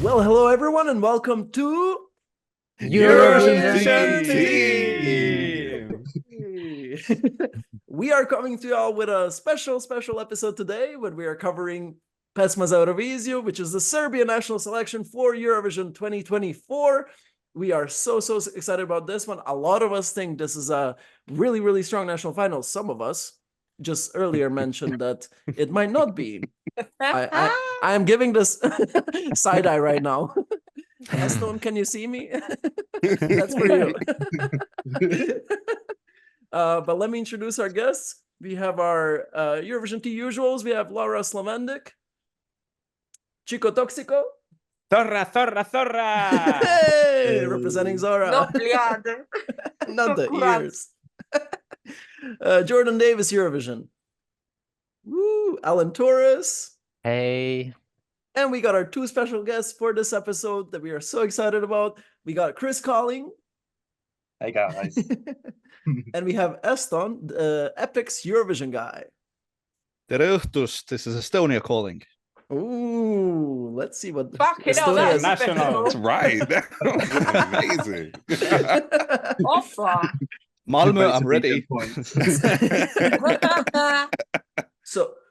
Well, hello everyone, and welcome to Eurovision Tea. We are coming to y'all with a special episode today when we are covering Pesma Za Evroviziju, which is the Serbian national selection for Eurovision 2024. We are so excited about this one. A lot of us think this is a really strong national final. Some of us just earlier mentioned that it might not be. I am giving this side eye right now. Eston, can you see me? That's for you. But let me introduce our guests. We have our Eurovision Tea usuals. We have Laura Slavendik, Chico Toxico. Zorra! Hey, representing Zora. Not Not the ears. Jordan Davis, Eurovision. Woo! Alan Torres. Hey. And we got our two special guests for this episode that we are so excited about. We got Chris Calling. Hey guys. And we have Eston, the Epic's Eurovision guy. Terehtus, this is Estonia calling. Ooh, let's see what Fucking hell, that's national. That's right. That was amazing. Offer. Malmo, I'm ready.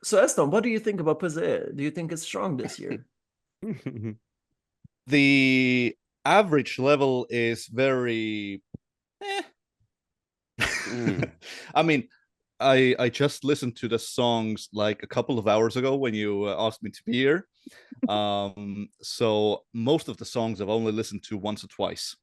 So Eston, what do you think about PZE? Do you think it's strong this year? The average level is very I mean, I just listened to the songs like a couple of hours ago when you asked me to be here. So most of the songs I've only listened to once or twice.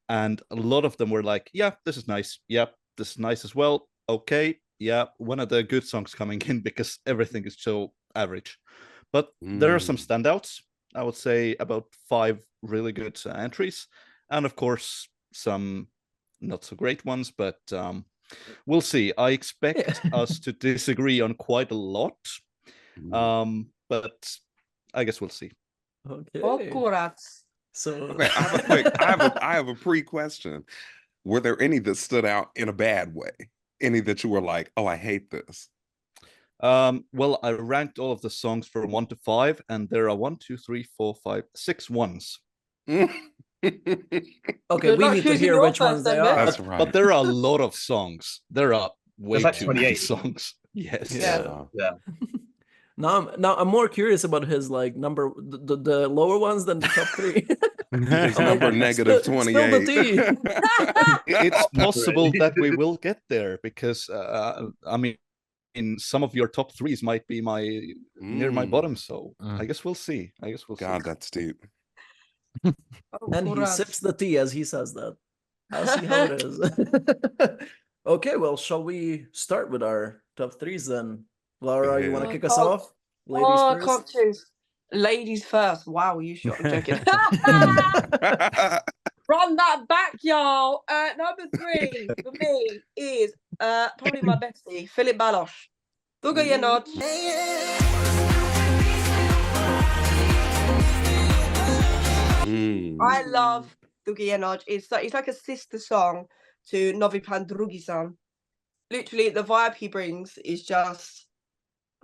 And a lot of them were like, yeah, this is nice. Yeah, this is nice as well. Okay. Yeah, one of the good songs coming in because everything is so average. But there are some standouts. I would say about 5 really good entries. And of course, some not so great ones, but we'll see. I expect us to disagree on quite a lot. But I guess we'll see. Okay. So Okay, I have a pre-question. Were there any that stood out in a bad way? Any that you were like, oh, I hate this? Well, I ranked all of the songs from 1 to 5, and there are 1, 2, 3, 4, 5, 6 ones. Okay, we need to hear which ones they are. That's right. But there are a lot of songs. There are way like too many 28. songs. Yes. Yeah. Now I'm more curious about his like number the lower ones than the top 3. His number negative 28. Spill the tea. It's possible that we will get there because I mean, in some of your top 3s might be near my bottom. So I guess we'll see. God, that's deep. And he sips the tea as he says that. I'll see how it is. Okay, well, shall we start with our top 3s then? Laura, you want to kick us off? Ladies first? I can't choose. Ladies first. Wow, you shot. I'm joking. Run that back, y'all. Number 3 for me is probably my bestie, Filip Baloš. Duga Jenod. I love Duga Jenod. It's like a sister song to Novi Plan Drugi San. Literally, the vibe he brings is just...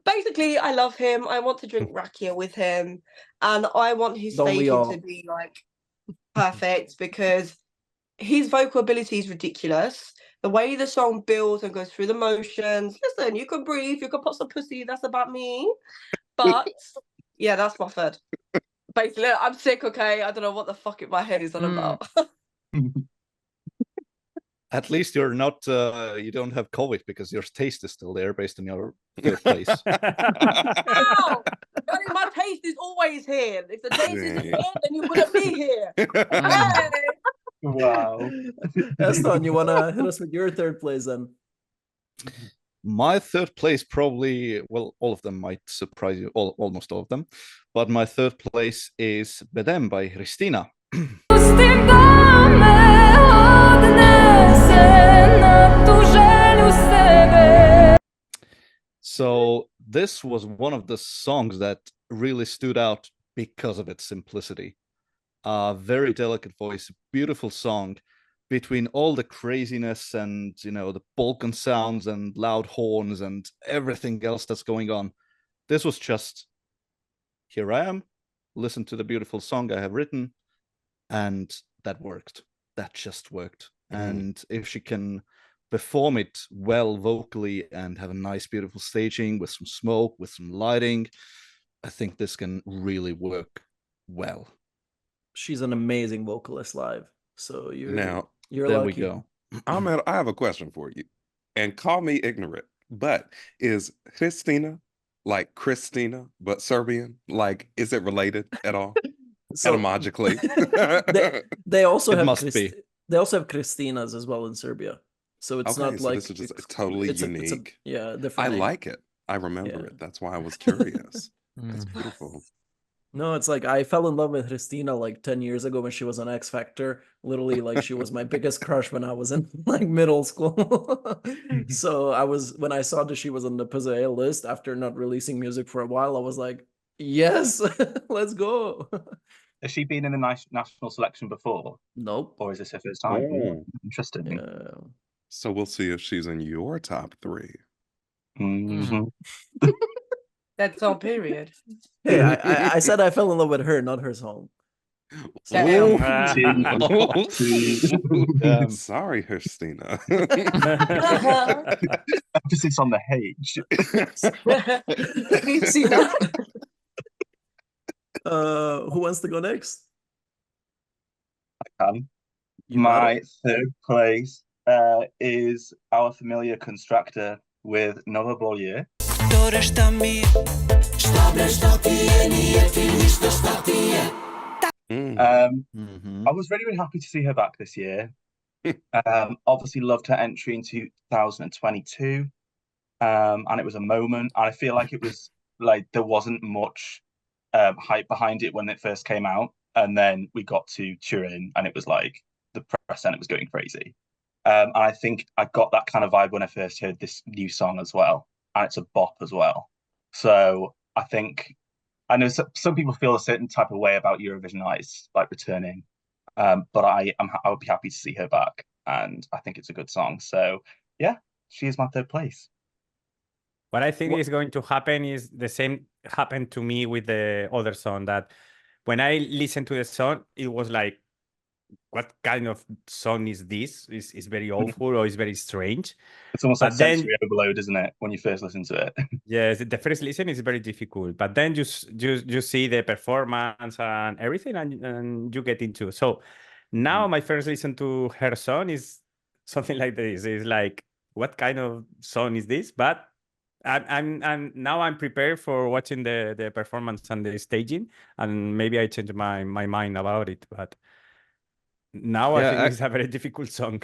Basically, I love him. I want to drink rakia with him. And I want his staging to be, like, perfect because his vocal ability is ridiculous. The way the song builds and goes through the motions. Listen, you can breathe. You can pop some pussy. That's about me. But, yeah, that's my third. Basically, I'm sick, okay? I don't know what the fuck my head is on about. At least you're not, you don't have COVID because your taste is still there based on your third place. Ow! My taste is always here. If the taste isn't here, then you wouldn't be here. Hey! Wow. Eston, you want to hit us with your third place then? My third place probably, well, all of them might surprise you, almost all of them. But my third place is Bedem by Hristina. So this was one of the songs that really stood out because of its simplicity. Very delicate voice, beautiful song. Between all the craziness and, you know, the Balkan sounds and loud horns and everything else that's going on, this was just, here I am, listen to the beautiful song I have written, and that worked. That just worked. And if she can perform it well vocally and have a nice, beautiful staging with some smoke, with some lighting, I think this can really work well. She's an amazing vocalist live. So you're There lucky. we go. I have a question for you, and call me ignorant, but is Hristina like Christina but Serbian? Like, is it related at all? So Etymologically. they also It have must be. They also have Hristinas as well in Serbia. So it's Okay, not so like this is just totally unique. different I name. like it. I remember Yeah. it. That's why I was curious. That's beautiful. No, it's like I fell in love with Hristina like 10 years ago when she was on X Factor. Literally, like she was my biggest crush when I was in like middle school. So when I saw that she was on the PZE list after not releasing music for a while, I was like, yes, let's go. Has she been in the national selection before? Nope. Or is this her first time? Oh. Interesting. Yeah. So we'll see if she's in your top 3. Mhm. That's all period. Hey, I said I fell in love with her, not her song. Damn. Sorry, Hristina. Emphasis on the H. You see that? Who wants to go next? You got My third place is our familiar constructor with Nova Bolje. I was really, really happy to see her back this year. Obviously loved her entry in 2022. And it was a moment. And I feel like it was like there wasn't much hype behind it when it first came out. And then we got to Turin and it was like the press center was going crazy. And I think I got that kind of vibe when I first heard this new song as well. And it's a bop as well. So I think, I know some people feel a certain type of way about Eurovision Ice, like returning. But I would be happy to see her back. And I think it's a good song. So yeah, she is my third place. What I think is going to happen is the same happened to me with the other song, that when I listened to the song, it was like, what kind of song is this? Is very awful or is very strange. It's almost But like then- sensory overload, isn't it? When you first listen to it. Yes, the first listen is very difficult, but then you see the performance and everything, and you get into. So now my first listen to her song is something like this. It's like, what kind of song is this? But I'm now I'm prepared for watching the performance and the staging, and maybe I change my mind about it. But now I think it's a very difficult song.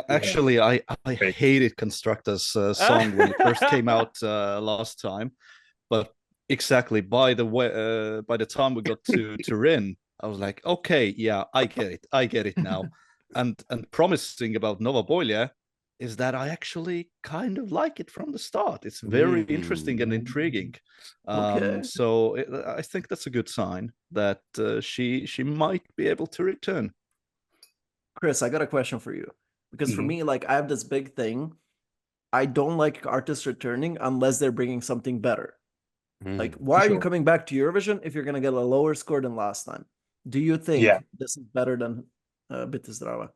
Actually, I hated Constructor's song when it first came out last time, but exactly by the time we got to Turin, I was like, okay, yeah, I get it now. And promising about Nova Bolje is that I actually kind of like it from the start. It's very interesting and intriguing. Okay. So I think that's a good sign that she might be able to return. Chris, I got a question for you. Because for me, like, I have this big thing. I don't like artists returning unless they're bringing something better. Like, why are you coming back to Eurovision if you're going to get a lower score than last time? Do you think this is better than Bitte Zdrava?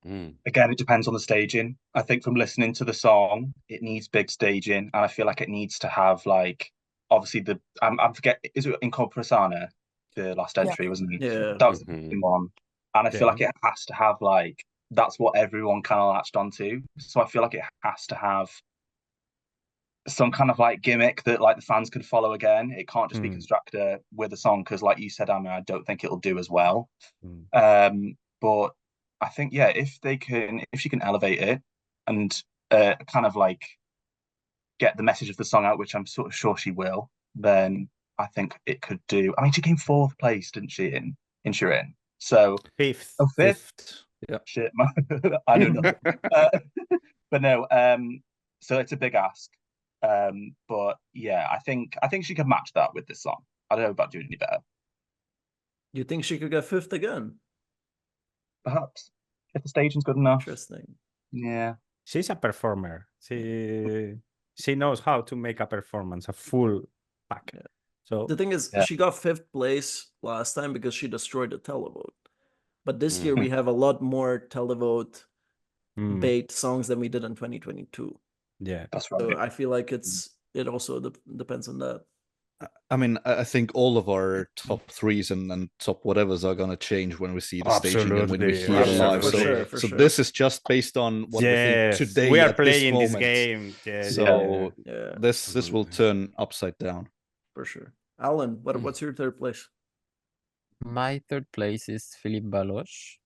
Again, it depends on the staging. I think from listening to the song, it needs big staging, and I feel like it needs to have like, obviously I forget, is it in Compressana, the last entry, wasn't it? Yeah. That was the one, and I feel like it has to have like, that's what everyone kind of latched onto. So I feel like it has to have some kind of like gimmick that like the fans could follow again. It can't just be Constructor with a song, because like you said, I don't think it'll do as well. But I think, yeah, if she can elevate it and kind of like get the message of the song out, which I'm sort of sure she will, then I think it could do. I mean, she came 4th place, didn't she, in Turin? So 5th. Oh, 5th. Yeah. Shit, I know nothing. But no, so it's a big ask. But yeah, I think she can match that with this song. I don't know about doing any better. You think she could get 5th again? Perhaps if the staging's good enough. Interesting. Yeah. She's a performer. She knows how to make a performance, a full pack. Yeah. So The thing is, Yeah. she got 5th place last time because she destroyed the televote. But this year we have a lot more televote bait songs than we did in 2022. yeah. That's right. So I feel like it also depends on that. I mean, I think all of our top threes and top whatevers are going to change when we see the staging and when we Absolutely, hear live. For So, sure, for so sure. this is just based on what we think today. We are at this playing this moment. game. Yeah, So Yeah, this will turn upside down. for sure. Alan, Mm. what's your 3rd place? My 3rd place is Filip Baloš.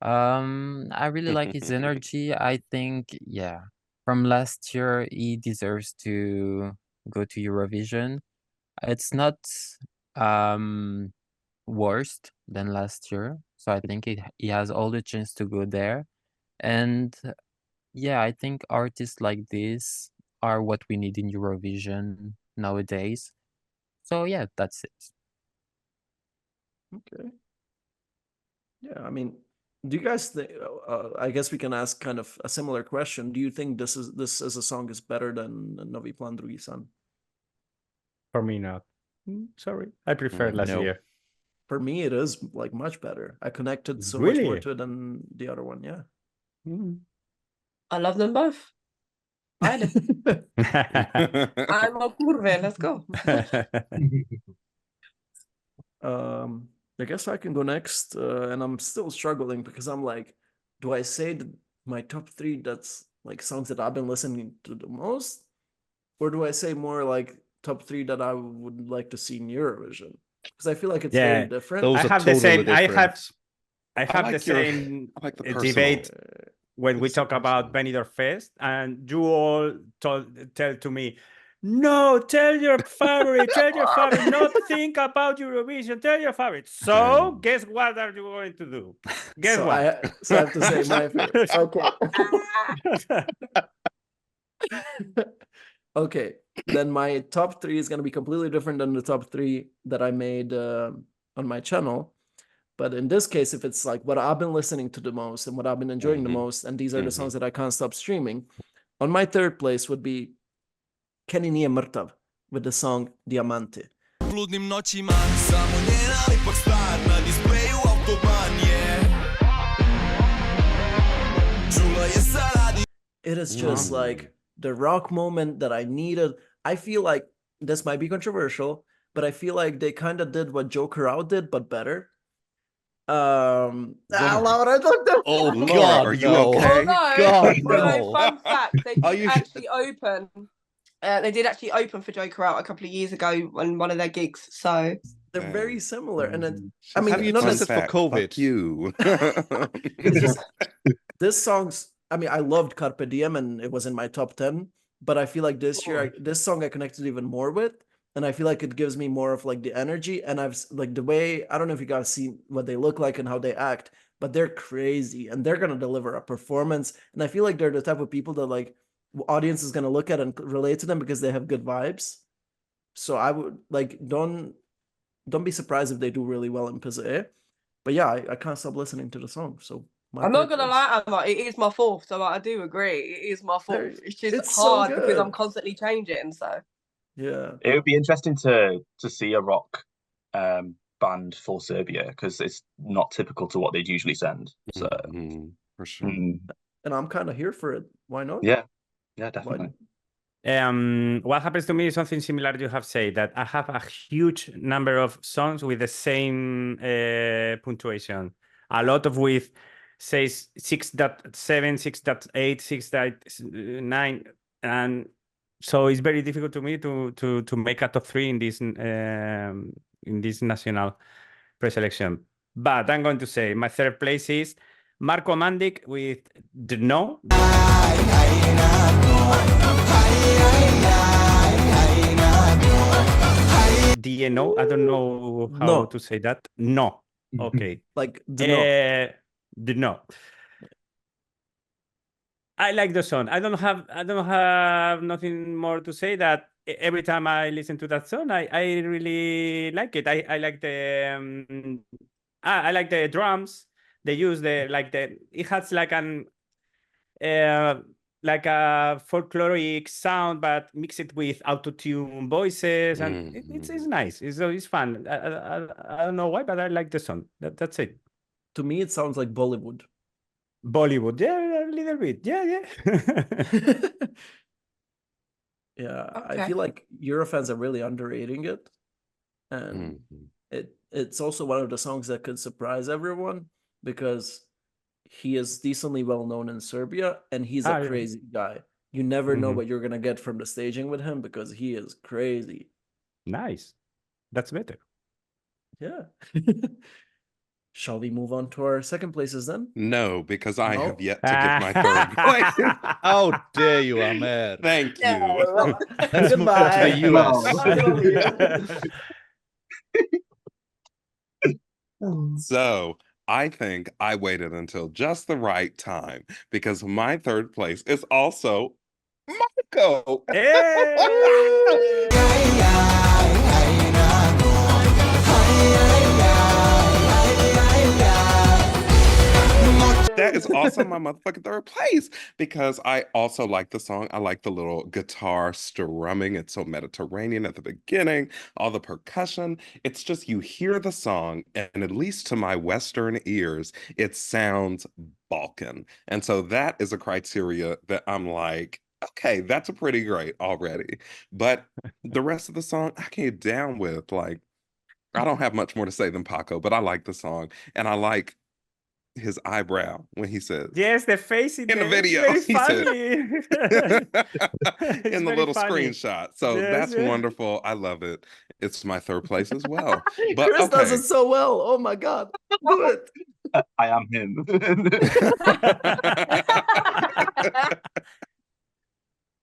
I really like his energy. I think, yeah, from last year, he deserves to go to Eurovision. It's not worse than last year, so I think he has all the chance to go there. And yeah, I think artists like this are what we need in Eurovision nowadays. So yeah, that's it. Okay. Yeah, I mean, do you guys think? I guess we can ask kind of a similar question. Do you think this as a song is better than Novi Plan Drugi San? For me, not. Sorry, I prefer last No. year. For me, it is like much better. I connected so much more Really? to it than the other one. Yeah. I love them both. I'm a kurve. Let's go. I guess I can go next, and I'm still struggling because I'm like, do I say that my top 3 that's like songs that I've been listening to the most, or do I say more like top 3 that I would like to see in Eurovision? Because I feel like it's very different. Those I are have the totally same. I different. have like the your- same I like the personal. debate when we It's so talk about personal. Benidorm Fest, and you all tell to me, no, tell your favorite, not think about Eurovision, tell your favorite. So guess what are you going to do? Guess so what? I have to say my favorite. Okay. Okay, then my top 3 is going to be completely different than the top 3 that I made on my channel. But in this case, if it's like what I've been listening to the most and what I've been enjoying the most, and these are the songs that I can't stop streaming, on my 3rd place would be Kenny Nije Mrtav with the song Diamante. Bludnim noćima, samo njena ipak stvar na displeju autoban je. Čula je sa radi. It is just like the rock moment that I needed. I feel like this might be controversial, but I feel like they kind of did what Joker Out did, but better. Laura, look there. Oh Laura, God, are you no. okay? God, Although, no. fun fact, they Are did you- actually open. They did actually open for Joker Out a couple of years ago on one of their gigs. So They're very similar, and then I Have mean, you not tested as, for COVID? Fuck you. it's just this song's. I mean, I loved Carpe Diem, and it was in my top 10. But I feel like this year, this song I connected even more with, and I feel like it gives me more of like the energy. And like the way, I don't know if you guys see what they look like and how they act, but they're crazy and they're gonna deliver a performance. And I feel like they're the type of people that like audience is gonna look at and relate to them because they have good vibes. So I would like don't be surprised if they do really well in PZE. But yeah, I can't stop listening to the song. So I'm not gonna lie, Emma, it is my 4th. So I do agree, it is my 4th. It's just It's so hard because I'm good. constantly changing. So Yeah. It would be interesting to see a rock band for Serbia because it's not typical to what they'd usually send. So For sure. And I'm kind of here for it. Why not? yeah, Why- definitely. What happens to me is something similar you have said, that I have a huge number of songs with the same punctuation. A lot of with says 6.7, 6.8, 6.9, and so it's very difficult to me to make a top 3 in this national preselection. But I'm going to say my 3rd place is Marko Mandić with the No. DNO, I don't know how No. to say that. No. Okay. Like the The No. I like the song. I don't have nothing more to say. That every time I listen to that song, I really like it. I like the I like the drums. They use it has like an like a folkloric sound, but mix it with auto-tune voices, and it's nice. It's fun. I don't know why, but I like the song. That's it. To me, it sounds like Bollywood. Bollywood, yeah, a little bit, yeah. Yeah, I Okay. feel like Eurofans are really underrating it, and it's also one of the songs that could surprise everyone because he is decently well known in Serbia, and he's a Yeah. crazy guy. You never know what you're gonna get from the staging with him because he is crazy. Nice. That's better. Yeah. Shall we move on to our second places then? No, because I No? have yet to give my third place. How dare you, Ahmed? Thank you. Let's move on to the US. So I think I waited until just the right time because my third place is also Marco. That is also my motherfucking third place because I also like the song. I like the little guitar strumming. It's so Mediterranean at the beginning, all the percussion. It's just you hear the song, and at least to my Western ears, it sounds Balkan. And so that is a criteria that I'm like, okay, that's a pretty great already. But the rest of the song, I can't down with. Like, I don't have much more to say than Paco, but I like the song, and I like his eyebrow when he says Yes, the face in the the video. It's He very said funny. in the very little funny. screenshot. So Yes, that's yeah. wonderful. I love it. It's my third place as well. But Chris does okay. it so well. Oh my god. Do it. I am him.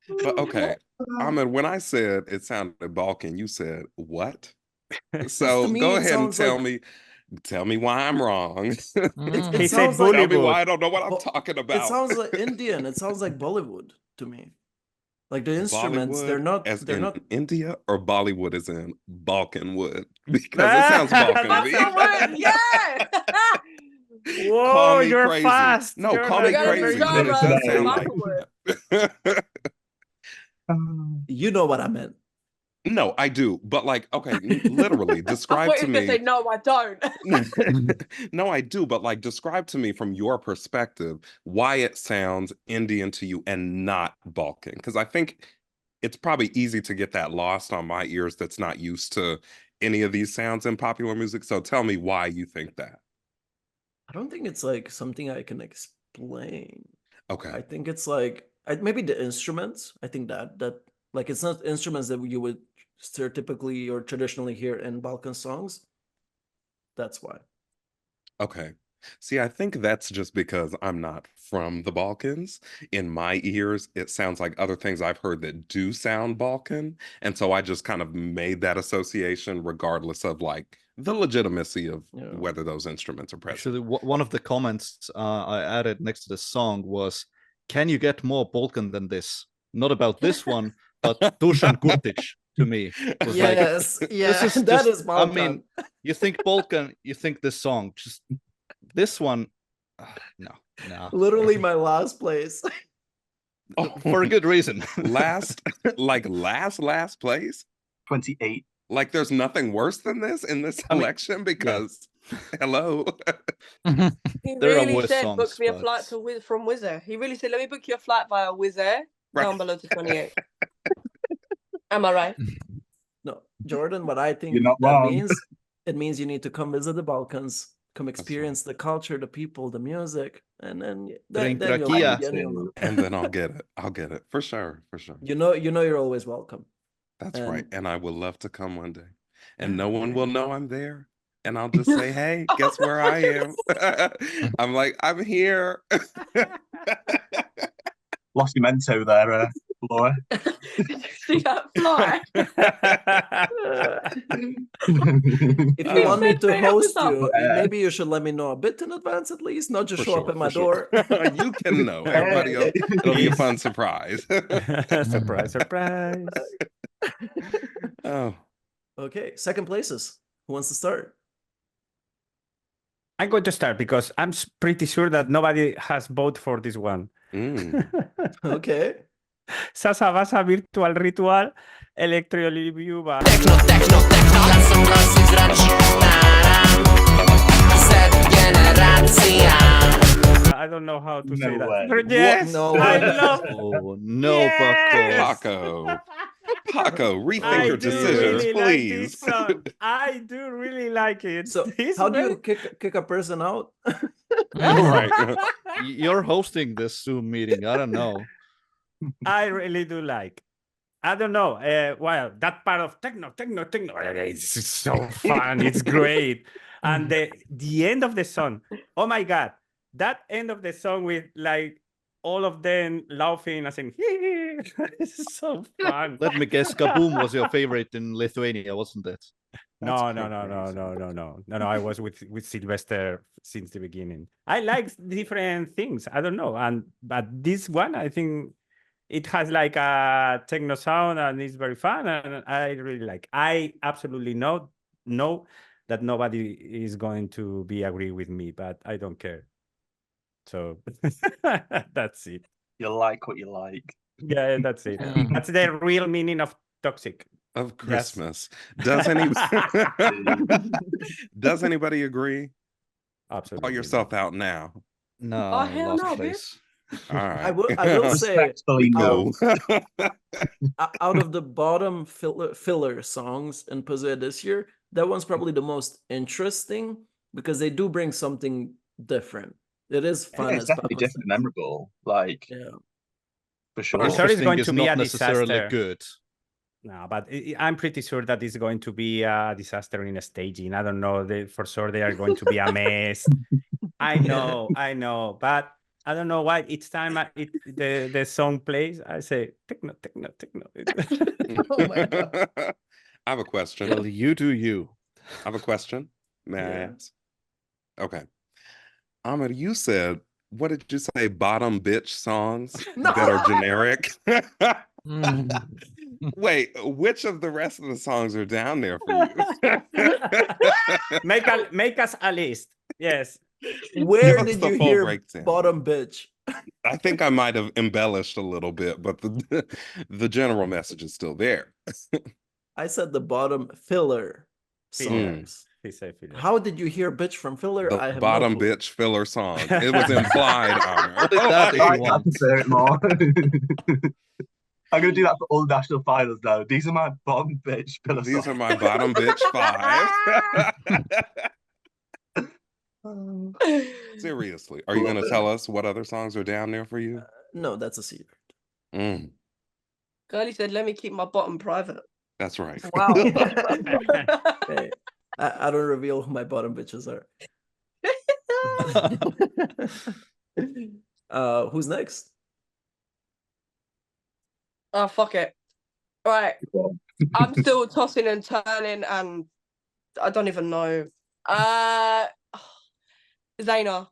But okay, Ahmed, when I said it sounded Balkan, you said what? So To me, go it ahead and sounds tell me why I'm wrong. He said sounds like- Tell me Bollywood. why I don't know what I'm Bo- talking about. It sounds like Indian. It sounds like Bollywood to me. Like the instruments, they're Bollywood not. as They're in not. India, or Bollywood as in Balkan wood, because it sounds Balkan to That's me. the word, yeah. Whoa, Call me you're crazy. fast. No, You're call me not- We're you're going crazy, very but it genre, does sound Michael like. word. You know what I meant. No, I do, but like, okay, literally I describe thought to you were going to say, me. no, I don't. No, I do, but like, describe to me from your perspective why it sounds Indian to you and not Balkan, because I think it's probably easy to get that lost on my ears that's not used to any of these sounds in popular music. So tell me why you think that. I don't think it's like something I can explain. Okay. I think it's like maybe the instruments. I think that like it's not instruments that you would stereotypically or traditionally hear in Balkan songs. That's why. Okay. See, I think that's just because I'm not from the Balkans. In my ears, it sounds like other things I've heard that do sound Balkan. And so I just kind of made that association regardless of like the legitimacy of whether those instruments are present. Actually, one of the comments I added next to the song was, can you get more Balkan than this? Not about this one, but Dušan Kurtić to me. Was Yes, like, yeah, this is that just, is Balkan. I mean, you think Balkan, you think this song, just this one, no. Literally my last place. For a good reason. last place? 28. Like there's nothing worse than this in this selection because hello. He There are really worse said, songs, book me a but- flight to from Wizz Air. He really said, let me book you a flight via Wizz Air down below to 28. Am I right? No, Jordan, what I think You're not that wrong. means, it means you need to come visit the Balkans, come experience the culture, the people, the music, and then Drink then you'll rakia. know. And then I'll get it. I'll get it. For sure. For sure. You know you're always welcome. That's right. And- And I will love to come one day. And no one will know I'm there. And I'll just say, hey, guess where I am? I'm like, I'm here. Lost your mento there, Laura. Did you see that fly? If you want me said to bring up host the you, song. maybe you should let me know a bit in advance at least, not just For show up sure, at my for sure. door. You can know. Everybody else. It'll be a fun surprise. Surprise, surprise. Oh. Okay, second places. Who wants to start? I'm going to start because I'm pretty sure that nobody has voted for this one. Okay. Sasa Vasa Virtual Ritual Elektrolibiuba. Techno, lasem nosi zrač. Generacja. I don't know how to say No that. way. Yes, No I way. love. Oh no, Yes! Paco, rethink I your do decisions, really like this please. song. I do really like it. So It's how do very- you kick a person out? Right. You're hosting this Zoom meeting. I don't know. I really do like. I don't know. Well, that part of techno, it's so fun. It's great. And the end of the song. Oh my God. That end of the song with like all of them laughing and saying, it's so fun. Let me guess, Kaboom was your favorite in Lithuania, wasn't it? No. crazy. I was with Sylvester since the beginning. I like different things. I don't know. But this one, I think it has like a techno sound and it's very fun. And I really like. I absolutely know that nobody is going to be agree with me, but I don't care. So that's it. You like what you like. Yeah, that's it. That's the real meaning of toxic. Of Yes. Christmas. Does anybody agree? Absolutely. Call yourself out now. No, Oh, hell last no, place. All right. I will say Respectfully, no. out of the bottom filler songs in PZE this year, that one's probably the most interesting because they do bring something different. It is fun. Yeah, it's as definitely Papa different, memorable. Like, said. Yeah. for sure. I'm sorry it's Interesting going is to be not a necessarily disaster. good. No, but I'm pretty sure that it's going to be a disaster in a staging. I don't know. For sure they are going to be a mess. I know, but I don't know why each time the song plays, I say techno. Oh my God. I have a question. Well, you do you. I have a question. May I Yeah. ask? Okay. Ahmed, you said, what did you say? Bottom bitch songs No. that are generic? Wait, which of the rest of the songs are down there for you? Make us a list. Yes. Where us did the you full hear breakdown. bottom bitch? I think I might have embellished a little bit, but the general message is still there. I said the bottom filler Filler. songs. He said filler. How did you hear bitch from filler? The I have bottom no clue. bitch filler song. It was implied, Ahmed. That if I you want. prefer it more. I'm gonna do that for all national finals now. These are my bottom bitch pillow These are songs. my bottom bitch 5. Seriously, are you Love going to it. tell us what other songs are down there for you? No, that's a secret. Mm, Girlie said, let me keep my bottom private. that's right. Wow. Okay. I don't reveal who my bottom bitches are. Who's next? Oh, fuck it. Right. I'm still tossing and turning and I don't even know. Zaina.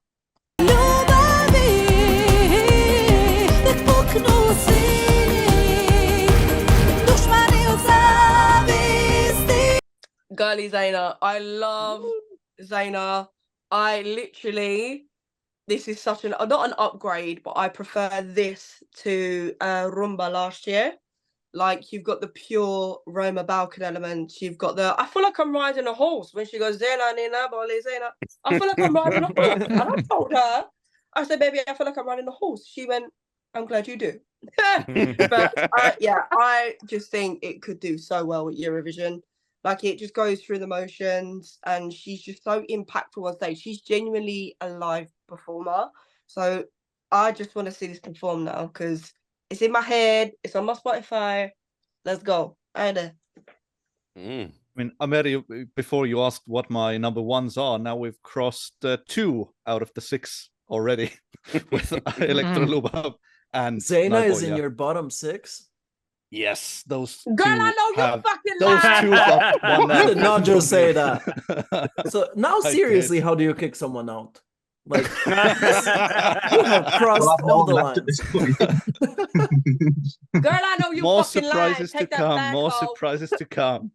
Girlie Zaina. I love Zaina. I literally, this is such not an upgrade, but I prefer this to Rumba last year. Like, you've got the pure Roma Balkan element. You've got I feel like I'm riding a horse when she goes, Zena, Nina, Boli, Zena. I feel like I'm riding a horse. And I told her, I said, baby, I feel like I'm riding a horse. She went, I'm glad you do. But I just think it could do so well at Eurovision. Like, it just goes through the motions and she's just so impactful on stage. She's genuinely a live performer. So I just want to see this perform now because it's in my head. It's on my Spotify. Let's go. I mean, Ameri, before you asked what my number ones are, now we've crossed 2 out of the 6 already with Elektrolubab and Zaina is in Nagoya. your bottom 6? Yes, those Girl, two I know you're have fucking those lying. two got one I out. did not just say that. So now, I seriously, did. how do you kick someone out? Like, you have Well, crossed I've no all one the left at lines. this point. Girl, I know you More fucking lying. surprises to Take that come. back, More hoe. surprises to come.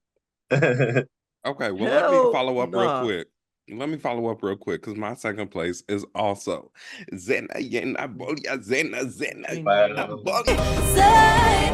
Okay, well, let me Hell follow up real nah. quick. Let me follow up real quick because my second place is also Zena Yena Bolya Zena Zena Yena Bolya.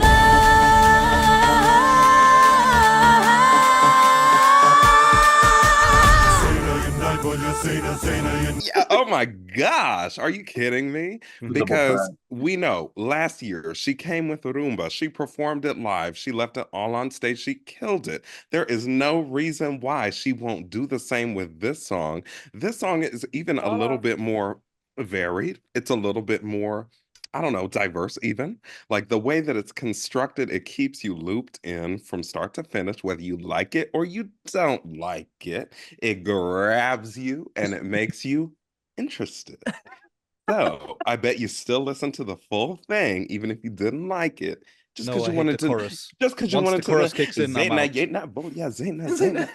Yeah, oh my gosh, are you kidding me? Because we know last year she came with Rumba, she performed it live, she left it all on stage, she killed it. There is no reason why she won't do the same with this song. This song is even a little bit more varied. It's a little bit more, I don't know, diverse even. Like the way that it's constructed, it keeps you looped in from start to finish, whether you like it or you don't like it. It grabs you and it makes you interested. So I bet you still listen to the full thing, even if you didn't like it. Just because you wanted to, chorus. just because you Once wanted the chorus to, kicks in, I'm out. Zena.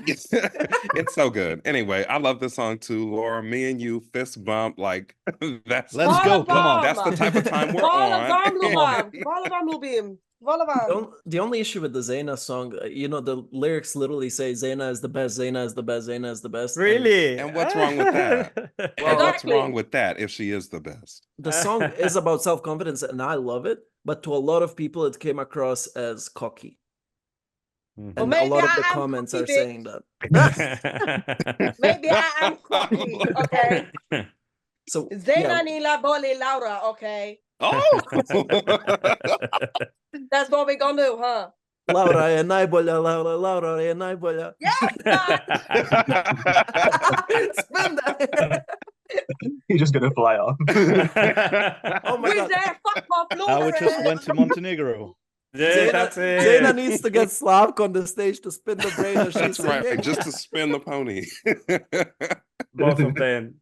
It's so good. Anyway, I love this song too, Laura. Me and you fist bump like that's. Let's go. Come on. That's the type of time we're on. The only issue with the Zena song, the lyrics literally say Zena is the best, Zena is the best, Zena is the best. Really? And what's wrong with that? Well, what's wrong with that if she is the best? The song is about self-confidence and I love it, but to a lot of people it came across as cocky. And a lot of the comments are saying that. Maybe I am cocky, okay? So Zena Nila Boli Laura, okay? Oh! That's what we're gonna do, huh? Laura je najbolja, Laura je najbolja. Yes! Spin that! You're just gonna fly off. Oh my God. There? Fuck off, Now we just went to Montenegro. Yeah, that's it. Zena needs to get Slavk on the stage to spin the brain as she's That's right, singing. just to spin the pony. Both of them.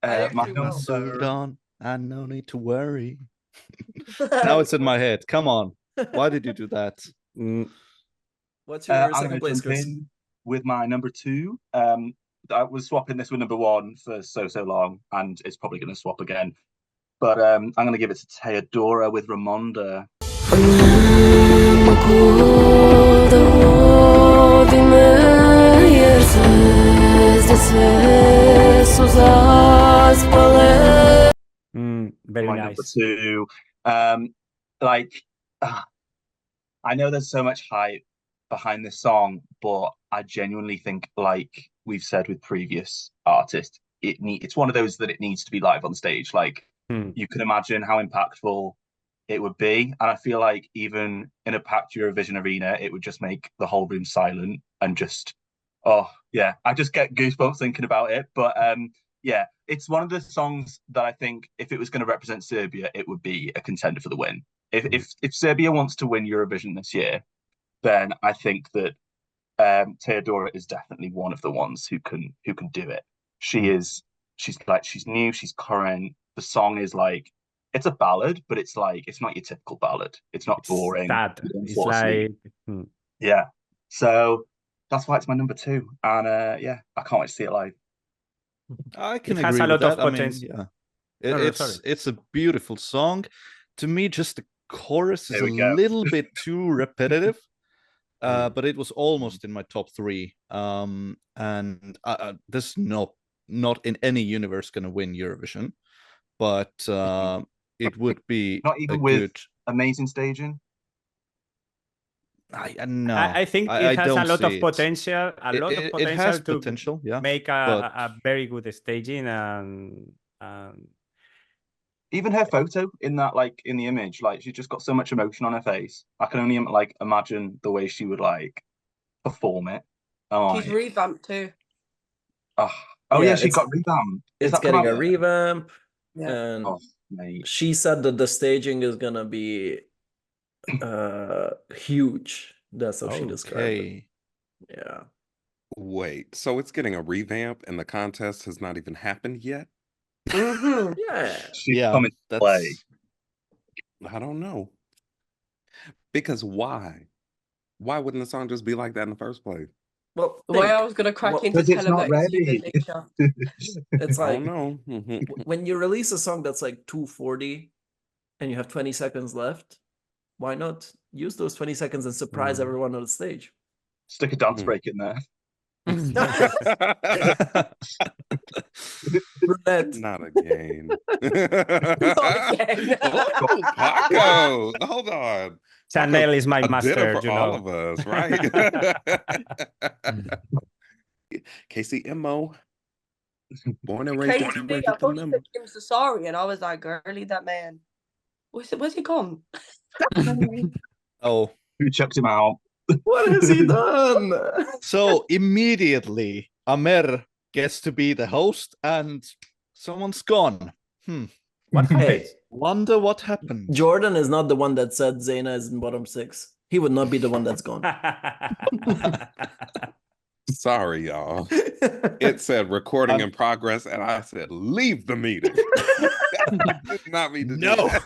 My Moved on, and no need to worry. Now it's in my head. Come on. Why did you do that? What's your I'm second gonna place, jump Chris? in with my number 2. I was swapping this with number 1 for so long, and it's probably going to swap again. But I'm going to give it to Teodora with Ramonda. Very My nice. number 2. I know there's so much hype behind this song, but I genuinely think, like we've said with previous artists, it's one of those that it needs to be live on stage. Like you can imagine how impactful it would be, and I feel like even in a packed Eurovision arena, it would just make the whole room silent and just, oh yeah, I just get goosebumps thinking about it. But yeah, it's one of the songs that I think if it was going to represent Serbia, it would be a contender for the win. If Serbia wants to win Eurovision this year, then I think that Teodora is definitely one of the ones who can do it. She's new, she's current. The song is like, it's a ballad, but it's not your typical ballad. It's not boring. Sad. It's like yeah. So that's why it's my number 2, and yeah, I can't wait to see it live. I can It has agree a with lot of that. I mean, potential. yeah, sorry. it's a beautiful song. To me, just the chorus is There a we go. little bit too repetitive, but it was almost in my top 3. And this is not in any universe going to win Eurovision, but it would be Not even a with good. amazing staging. No, I think I it has a don't lot of see it. potential. It has To potential, yeah. make a very good staging and Even her photo in that, like in the image, like she's just got so much emotion on her face. I can only like imagine the way she would like perform it. Oh, She's revamped too. oh yeah, she got revamped. It's getting a revamp, Yeah. and mate. she said that the staging is gonna be huge. That's how she described it. Okay. Yeah. Wait, so it's getting a revamp and the contest has not even happened yet? Yeah. She's Yeah, coming to play. I don't know. Because why? Why wouldn't the song just be like that in the first place? Well, The way I was gonna crack in to Because tell it's him not that it's ready. the picture. it's I like don't know. when you release a song that's like 2:40 and you have 20 seconds left, why not use those 20 seconds and surprise everyone on the stage? Stick a dance break in there. Brunette. Not again. Not again. Oh, Paco. Hold on. Chanel is my A dinner master, for you all know. of us, right? Casey Mo. Born and raised in Casey, Cambridge, I thought you Tennessee. said Kim Sasari, and I was like, girl, leave that man. Where's he gone? Oh, Who chucked him out? What has he done? so immediately Amer gets to be the host and someone's gone. What happened? Hey, Wonder what happened. Jordan is not the one that said Zaina is in bottom 6. He would not be the one that's gone. Sorry, y'all. It said recording in progress, and I said, leave the meeting. That did not mean to do No. that.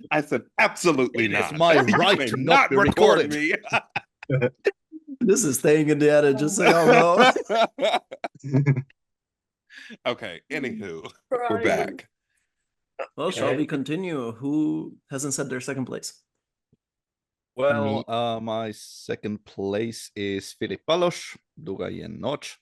I said, absolutely It not. is my You right may to not be record recorded. me. This is staying in the edit, just so y'all know. Okay, anywho, Where we're are you? back. Well, shall we continue? Who hasn't said their second place? Well, my second place is Filip Baloš, Duga y en noć.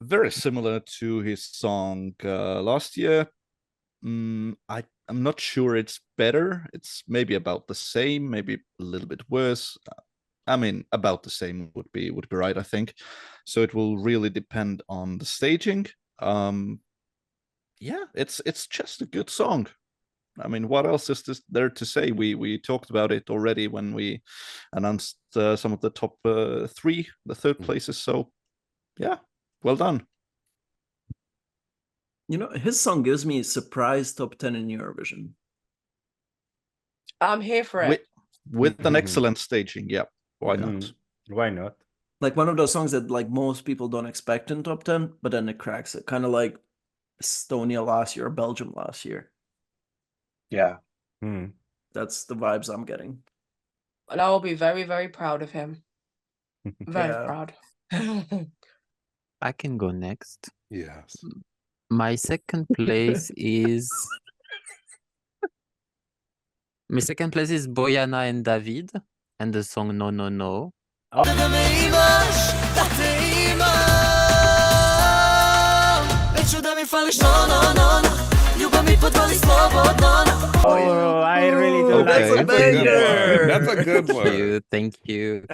Very similar to his song last year. I'm not sure it's better. It's maybe about the same, maybe a little bit worse. I mean, about the same would be right, I think. So it will really depend on the staging. Yeah, it's just a good song. I mean, what else is there to say? We talked about it already when we announced some of the top 3, the third places. So yeah, well done. You know, his song gives me a surprise top 10 in Eurovision. I'm here for it. With an excellent staging, yeah. Why not? Why not? Like one of those songs that like most people don't expect in top 10, but then it cracks it. Kind of like Estonia last year or Belgium last year. Yeah. That's the vibes I'm getting. And I will be very, very proud of him. Very Yeah. proud. I can go next. Yes. My second place is Bojana and David and the song No No No. Oh, I really do Okay. like That's a good one. Thank you.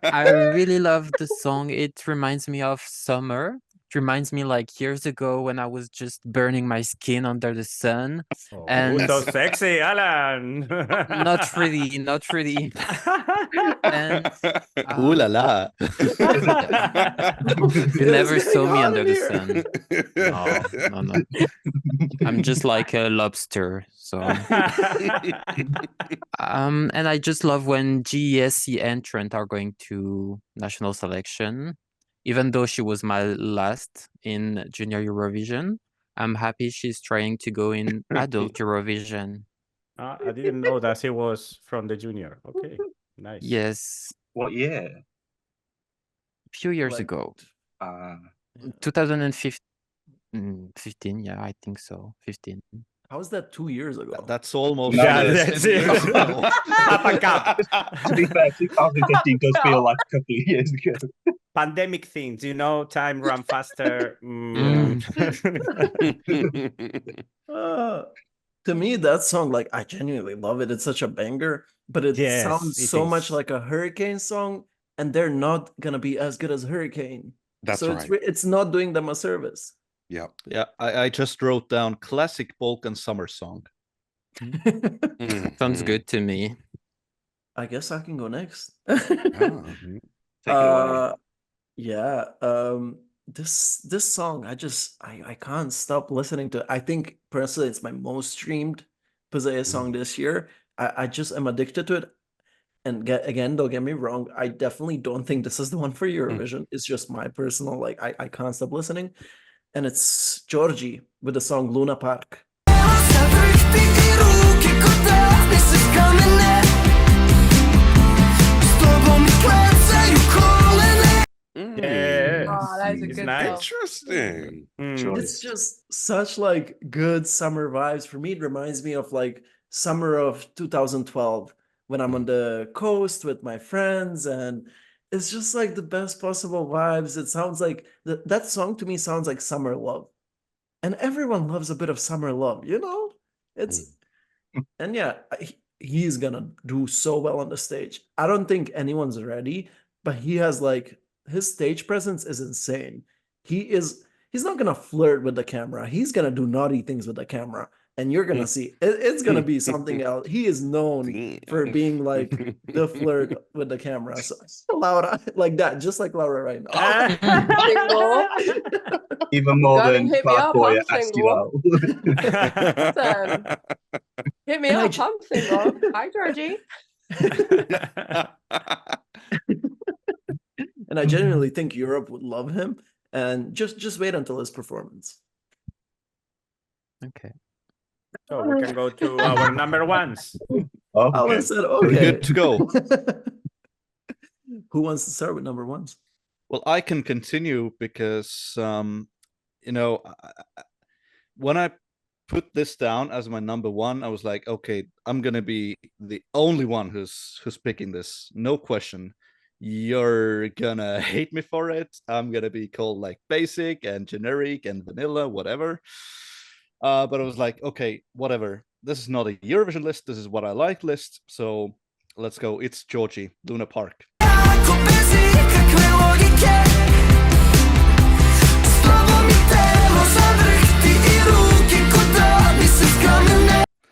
I really love the song. It reminds me of summer. It reminds me like years ago when I was just burning my skin under the sun. Oh, And- so sexy, Alan. Not really. And Ooh la la. you never saw me under the sun. No. I'm just like a lobster. So and I just love when GESC entrant are going to national selection. Even though she was my last in Junior Eurovision, I'm happy she's trying to go in adult Eurovision. I didn't know that she was from the junior. Okay, nice. Yes, What year? a few years Like- ago. 15, yeah, I think so. 15. How was that 2 years ago? That's almost Yeah, the that's same it. years ago. Papa Cup. To be fair, 2015 does feel like a couple of years ago. Pandemic things, you know, time run faster. To me, that song, like, I genuinely love it. It's such a banger, but it Yes, sounds it so much is. like a Hurricane song, and they're not gonna be as good as Hurricane. That's so right. it's not doing them a service. Yep. Yeah, I just wrote down classic Balkan summer song. Sounds Mhm. good to me. I guess I can go next. Oh. Take it away. Yeah. This song, I can't stop listening to it. I think personally it's my most streamed PZE song this year. I just am addicted to it. And again, don't get me wrong, I definitely don't think this is the one for Eurovision. It's just my personal, like, I can't stop listening. And it's Džordži with the song Luna Park. Yeah. Oh, that is a It's good nice. song. Interesting. Interesting. It's just such like good summer vibes. For me, it reminds me of like summer of 2012 when I'm on the coast with my friends, and it's just like the best possible vibes. It sounds like that song to me sounds like summer love, and everyone loves a bit of summer love, you know? It's and yeah, he's gonna do so well on the stage. I don't think anyone's ready, but he has like his stage presence is insane. He's not gonna flirt with the camera. He's gonna do naughty things with the camera, and you're gonna see it's gonna be something else. He is known for being like the flirt with the camera. So Laura, like that, just like Laura right now. Even more Darling, than hit me Bad up, Boy I'm at single. SQL. Hit me up, I'm single. Hi, Džordži. And I genuinely think Europe would love him. And just wait until his performance. Okay. So we can go to our number ones. I said, okay. We're good to go. Who wants to start with number ones? Well, I can continue because, you know, when I put this down as my number one, I was like, okay, I'm gonna be the only one who's picking this, no question. You're gonna hate me for it. I'm gonna be called like basic and generic and vanilla, whatever. But I was like, okay, whatever. This is not a Eurovision list. This is what I like list. So let's go. It's Džordži, Luna Park.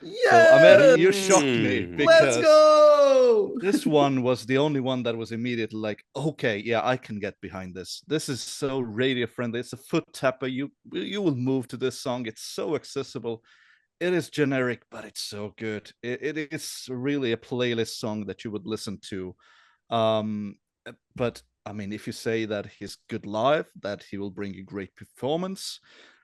Yeah, you shocked me let's because go. this one was the only one that was immediately like, okay, yeah, I can get behind this. This is so radio friendly. It's a foot tapper. You will move to this song. It's so accessible. It is generic, but it's so good. It is really a playlist song that you would listen to. But I mean, if you say that he's good live, that he will bring a great performance,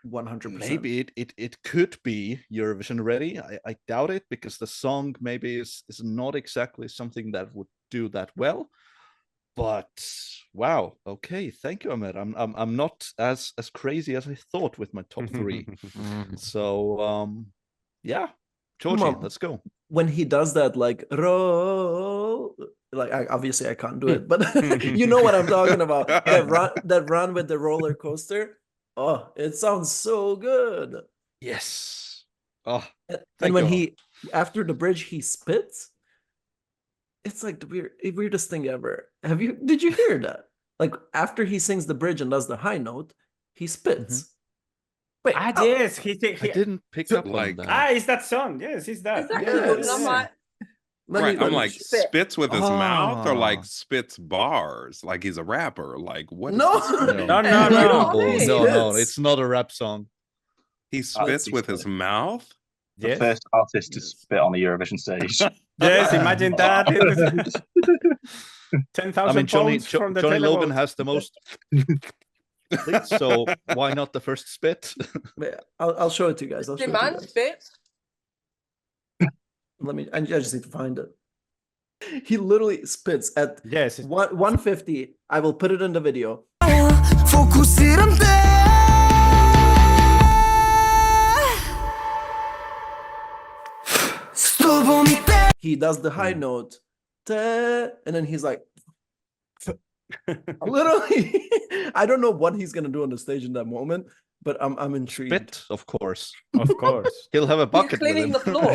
100%. maybe it could be Eurovision ready. I doubt it, because the song maybe is not exactly something that would do that well. But wow, okay, thank you, Ahmed. I'm not as crazy as I thought with my top three. So yeah, Džordži, let's go. When he does that, like roll, like obviously I can't do it, but you know what I'm talking about. That run with the roller coaster. Oh, it sounds so good. Yes. Oh, and when he after the bridge he spits. It's like the weirdest thing ever. Did you hear that? Like after he sings the bridge and does the high note, he spits. Wait, yes, he I didn't pick up like on that. it's that song. Yes, it's that. Exactly. Yes. And I'm like, I'm like spits with his mouth, or like Ah. spits bars, like he's a rapper. Like what? is No. this? No, it's not a rap song. He spits with his mouth. The Yes. first artist to spit on a Eurovision stage. Yes, imagine that. 10,000 I mean, Johnny pounds from the Logan televote. has the most. So why not the first spit? I'll show it to you guys. the man spits. I just need to find it. He literally spits at Yes. 150. I will put it in the video. He does the high note, and then he's like, literally. I don't know what he's gonna do on the stage in that moment, but I'm intrigued. Spit, of course. Of course. He'll have a He's bucket with cleaning him. the floor.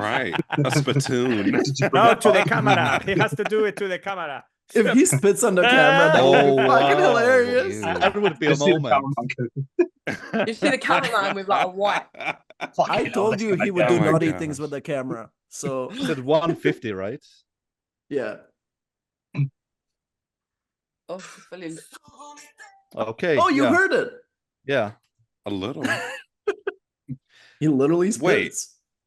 Right, a spittoon. No, to the camera. He has to do it to the camera. If he spits on the camera, that would be fucking wow. hilarious. That would be a Just see the moment. cameraman You see the cameraman with like a white. go, I told you he would Oh do my naughty gosh. things with the camera. So You said 150, right? yeah. Oh, brilliant. Okay. Oh, you yeah. heard it. Yeah. A little. He literally spits. Wait.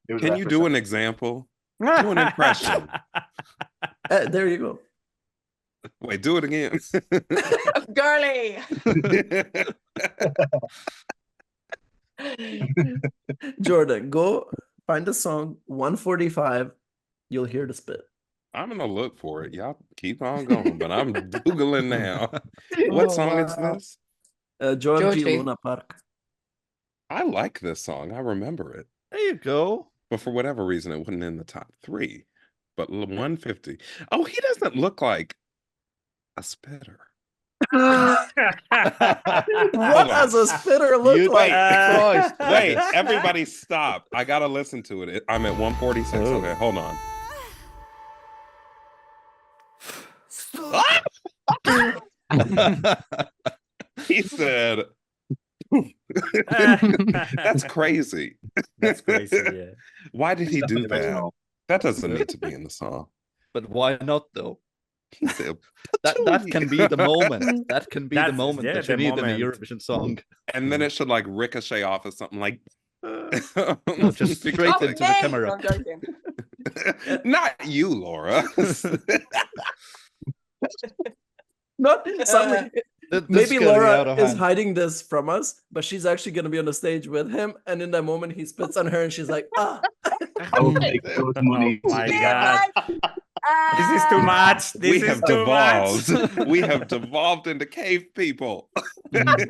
It was Can there you for a do second. an example? Do an impression. There you go. Wait, do it again. Girly. Jordan, go find the song 145. You'll hear the spit. I'm gonna look for it. Y'all keep on going, but I'm googling now. What Oh, song is wow. this? Džordži Džordži. Luna Park. I like this song. I remember it. There you go. But for whatever reason, it wasn't in the top 3. But 150. Oh, he doesn't look like a spitter. What does a spitter look You- like? Christ. Wait, everybody stop. I gotta listen to it. I'm at 146. Oh. Okay, hold on. He said, that's crazy. That's crazy, yeah. Why did he do Definitely that? original. That doesn't need to be in the song. But why not though? He said, That can be the moment. That can be the That's- moment yeah, that you the need in a moment. Eurovision song. and then it should like ricochet off of something like. No, just straight Oh, into the me! camera. I'm joking. Not you, Laura. Not suddenly. This Maybe is getting out Laura of is hand. hiding this from us, but she's actually going to be on the stage with him. And in that moment, he spits on her and she's like, ah. I will take those money. Oh my Yeah, God. man. This is too much. we This is have too much. devolved. We have devolved into cave people. Get us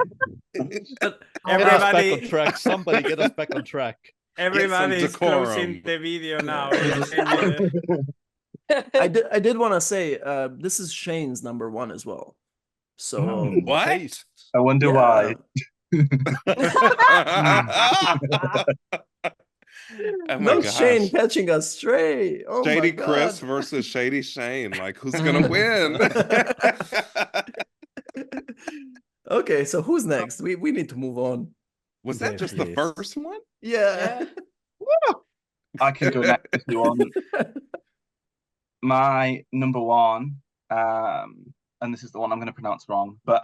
back on Everybody, track. Somebody get us back on track. everybody is decorum. closing the video now. I did want to say, this is Shane's number 1 as well. So, What? Taste. I wonder why. Oh my No gosh. Shane catching us straight. Oh Shady my Chris God. versus Shady Shane. Like, who's gonna win? Okay, so who's next? We need to move on. Was that Yeah, just please. the first one? Yeah. I can go next if you want. My number 1, and this is the one I'm going to pronounce wrong, but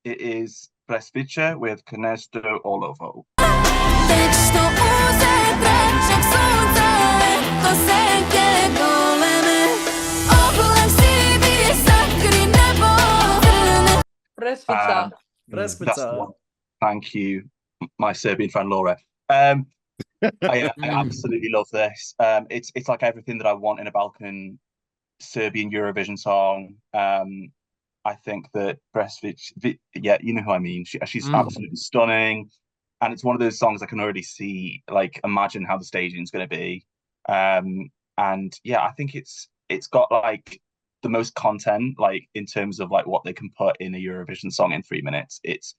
it is Breskvica with Gnezdo, orlovo. Breskvica. That's the Breskvica. one. Thank you, my Serbian friend Laura. I absolutely love this. It's like everything that I want in a Balkan Serbian Eurovision song. I think that Breskvica, yeah, you know who I mean. She's absolutely stunning, and it's one of those songs I can already see, like, imagine how the staging's going to be. And yeah, I think it's got like the most content, like in terms of like what they can put in a Eurovision song in 3 minutes. It's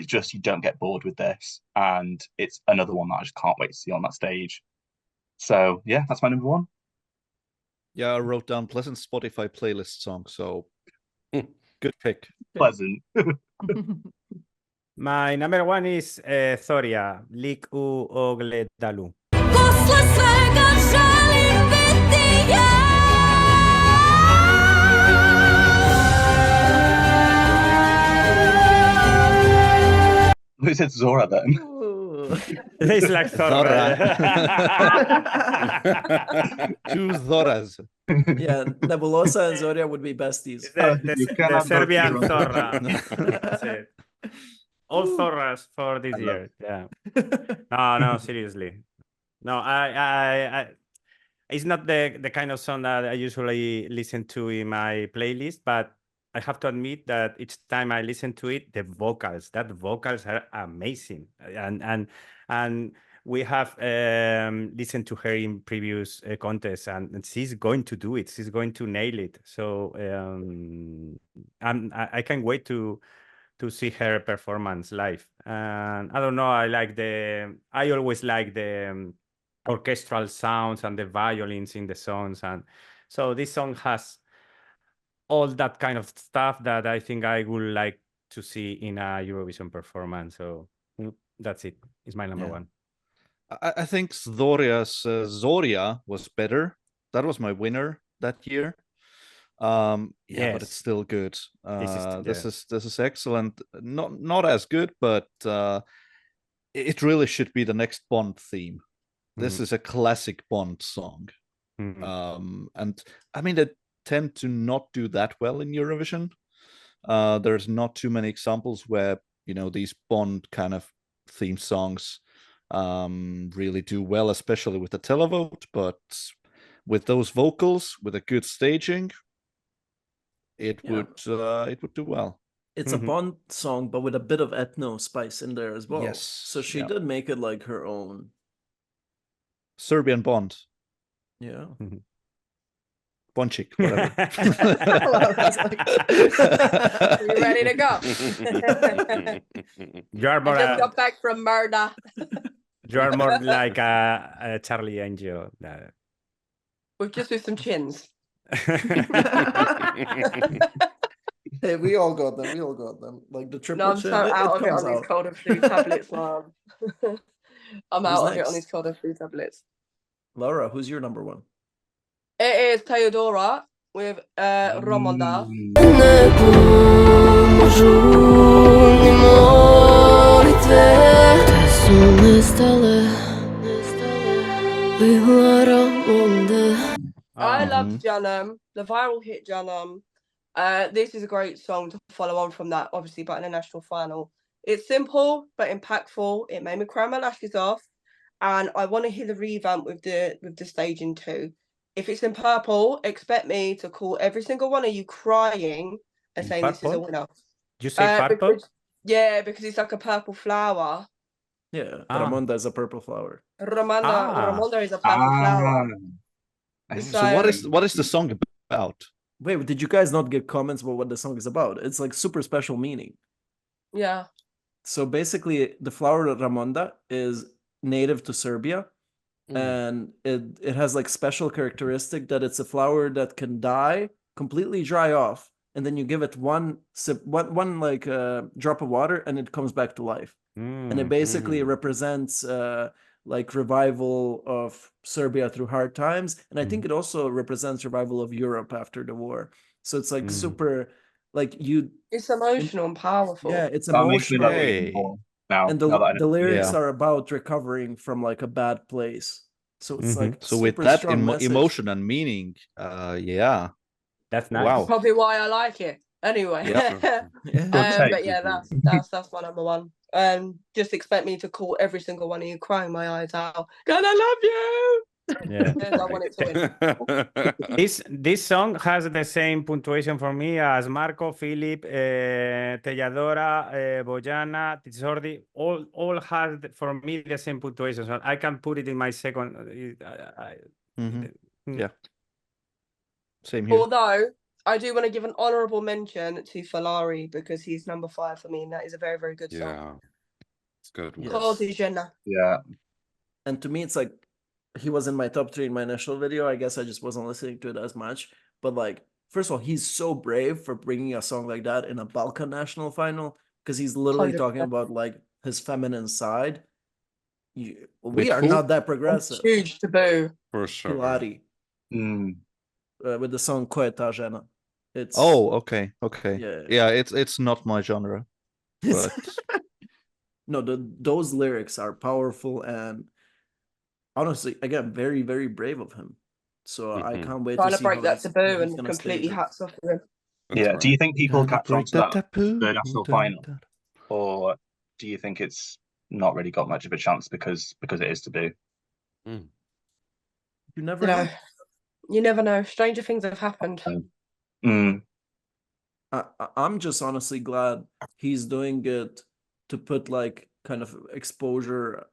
just, you don't get bored with this, and it's another one that I just can't wait to see on that stage. So yeah, that's my number 1. Yeah, I wrote down pleasant Spotify playlist song, so good pick. Pleasant. My number 1 is Thoria, Lik u ogledalu. Who said Zora then? It's like Thora. Two Zoras. Yeah, Nebulosa and Zoria would be besties. You The cannot Serbian go wrong. Thora. That's it. All Thoras for this year. Yeah. No, seriously. No, I it's not the kind of song that I usually listen to in my playlist, but I have to admit that each time I listen to it, the vocals are amazing. And we have listened to her in previous contests, and she's going to do it. She's going to nail it. So I can't wait to see her performance live. And I don't know, I always like the orchestral sounds and the violins in the songs. And so this song has all that kind of stuff that I think I would like to see in a Eurovision performance. So that's it. It's my number 1. I think Zoria's Zoria was better. That was my winner that year. Yeah, but it's Yes. still good. This This is excellent. Not as good, but it really should be the next Bond theme. This is a classic Bond song. Mhm. And I mean, they tend to not do that well in Eurovision. There's not too many examples where, these Bond kind of theme songs really do well, especially with the televote. But with those vocals, with a good staging, it would do well. it's a Bond song, but with a bit of ethno spice in there as well. Yes, So she yeah. did make it like her own. Serbian Bond. Yeah. Bonchik, whatever. Are you ready to go? You are I more, just got back from murder. you are more like a Charlie Angel. With some chins. Hey, we all got them. We all got them. Like the triple No, I'm chin, so out of it comes on these out. cold and flu tablets, man. I'm Who's out of it next? on these cold and flu tablets. Laura, who's your number one? It is Theodora with Romonda. I love Janum, the viral hit Janum. This is a great song to follow on from that, obviously, but in a national final. It's simple but impactful. It made me cry my lashes off, and I want to hear the revamp with the staging too. If it's in purple, expect me to call every single one of you crying and saying this is a winner. You say purple? Because it's like a purple flower. Yeah, Ramonda is a purple flower. Ramonda is a purple flower. So what is the song about? Wait, did you guys not get comments about what the song is about? It's like super special meaning. Yeah. So basically, the flower Ramonda is native to Serbia. And it has like special characteristic that it's a flower that can die, completely dry off, and then you give it one sip, one like drop of water, and it comes back to life. And it basically represents like revival of Serbia through hard times, and I think it also represents revival of Europe after the war. So it's like super, like it's emotional and powerful. Yeah, it's That makes me emotional. love it even more now. And the lyrics are about recovering from like a bad place. So it's like so with that emotion and meaning, yeah, that's nice. Wow. Probably why I like it. Anyway, but yeah, that's my number one. Just expect me to call every single one of you crying my eyes out. God, I love you. Yeah, I want it to win. This song has the same punctuation for me as Marco, Filip, Theodora, Bojana, Džordži. All has for me the same punctuation. So I can put it in my second. Yeah. Same here. Although I do want to give an honourable mention to Filarri because he's number 5 for me, and that is a very, very good song. Yeah, it's good. Žena. Yeah. And to me, it's like he was in my top 3 in my initial video. I guess I just wasn't listening to it as much. But like, first of all, he's so brave for bringing a song like that in a Balkan national final because he's literally 100%. talking about like his feminine side. We are not that progressive. Huge taboo. For sure. Filarri. With the song Ko je ta žena. It's okay. Yeah. It's not my genre. But no, those lyrics are powerful and honestly, again, very, very brave of him. So I can't wait trying to to break that taboo and gonna completely hats off to him. Yeah. Right. Do you think people catch on to that taboo. the national final, or do you think it's not really got much of a chance because it is taboo? You never know. You never know. Stranger things have happened. I'm just honestly glad he's doing it to put like kind of exposure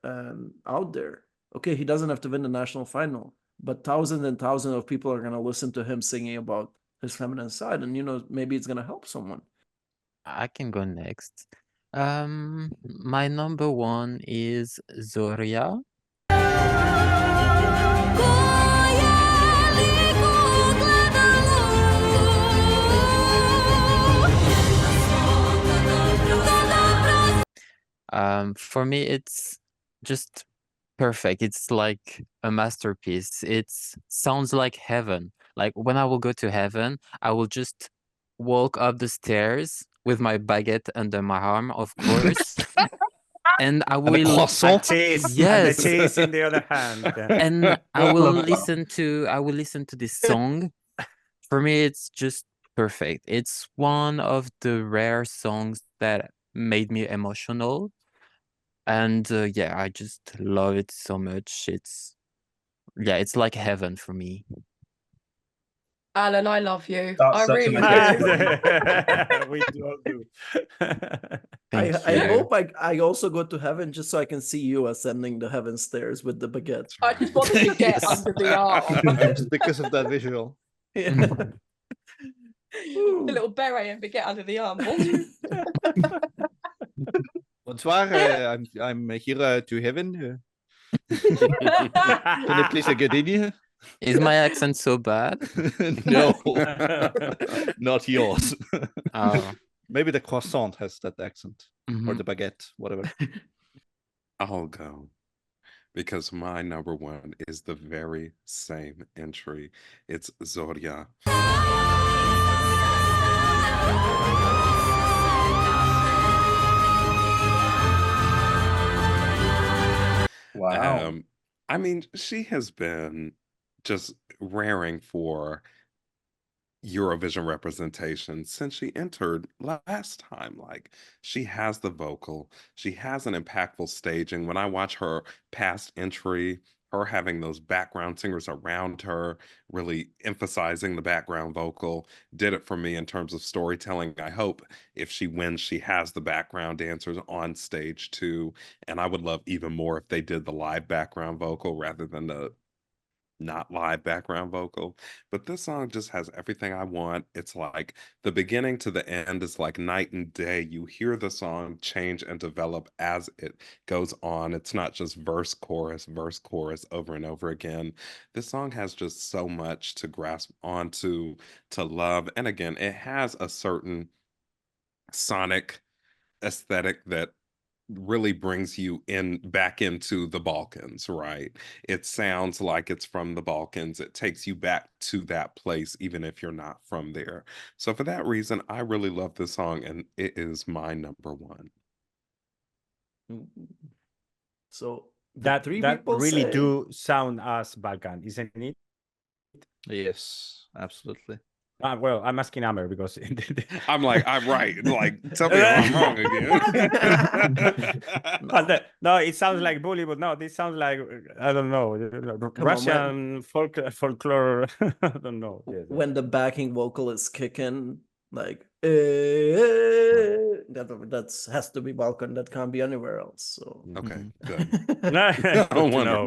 out there. Okay, he doesn't have to win the national final, but thousands and thousands of people are going to listen to him singing about his feminine side, and maybe it's going to help someone. I can go next. My number 1 is Zoria. For me, it's just perfect. It's like a masterpiece. It sounds like heaven. Like when I will go to heaven, I will just walk up the stairs with my baguette under my arm, of course. And I will cheese. Yes. And the cheese in the other hand. And I will listen to this song. For me, it's just perfect. It's one of the rare songs that made me emotional. And yeah, I just love it so much. It's like heaven for me. Alan, I love you. That's I such really a do. We all do. I hope I also go to heaven just so I can see you ascending the heaven stairs with the baguette. I just wanted to get Yes. under the arm. Just because of that visual. Yeah. The little beret and baguette under the arm. Bonsoir, I'm here to heaven. Can you please continue? Is my accent so bad? No, not yours. Oh. Maybe the croissant has that accent, or Mhm. the baguette, whatever. I'll go because my number one is the very same entry. It's Zorya. Wow. I mean, she has been just raring for Eurovision representation since she entered last time. Like, she has the vocal, she has an impactful staging. When I watch her past entry, her having those background singers around her, really emphasizing the background vocal, did it for me in terms of storytelling. I hope if she wins, she has the background dancers on stage too. And I would love even more if they did the live background vocal rather than the not live background vocal. But this song just has everything I want. It's like the beginning to the end is like night and day. You hear the song change and develop as it goes on. It's not just verse, chorus over and over again. This song has just so much to grasp onto, to love. And again, it has a certain sonic aesthetic that really brings you back into the Balkans, right? It sounds like it's from the Balkans. It takes you back to that place, even if you're not from there. So for that reason, I really love this song, and it is my number one. So That three that people really say- do sound as Balkan, isn't it? Yes, absolutely. Well, I'm asking Amber because I'm like, I'm right. Like, tell me if I'm wrong again. No, it sounds like bully, but no, this sounds like I don't know, Russian folklore. I don't know. Yes. When the backing vocal is kicking, like that has to be Balkan. That can't be anywhere else. So Okay, Mhm. good. Good Oh, to know.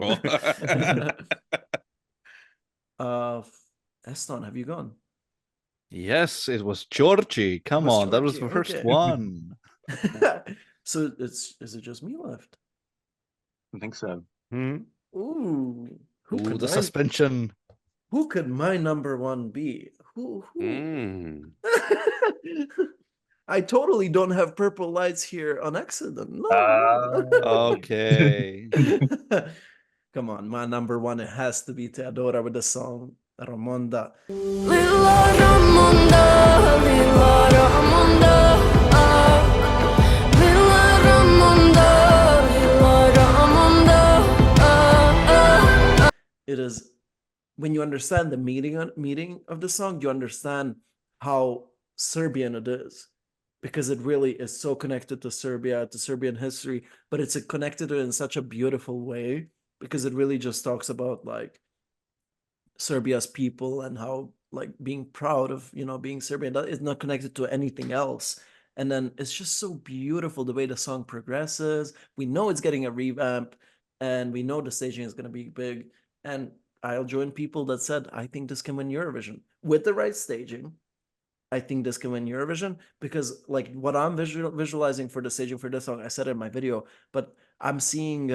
wonderful. Eston, have you gone? Yes, it was Džordži. Come was on, that was the Džordži, first okay. one. So is it just me left? I think so. Hmm? Ooh, Ooh, the suspension. who could my number one be? Who? Mm. I totally don't have purple lights here on accident. No. Okay. Come on, my number one, it has to be Teodora with the song Ramonda. Lila Ramonda, Lila Ramonda, Lila Ramonda, Lila Ramonda. It is, when you understand the meaning of the song, you understand how Serbian it is, because it really is so connected to Serbia, to Serbian history, but it's connected to it in such a beautiful way, because it really just talks about like Serbia's people and how like being proud of, being Serbian. That is not connected to anything else. And then it's just so beautiful the way the song progresses. We know it's getting a revamp, and we know the staging is going to be big. And I'll join people that said, I think this can win Eurovision with the right staging. I think this can win Eurovision, because like what I'm visualizing for the staging for this song, I said it in my video, but I'm seeing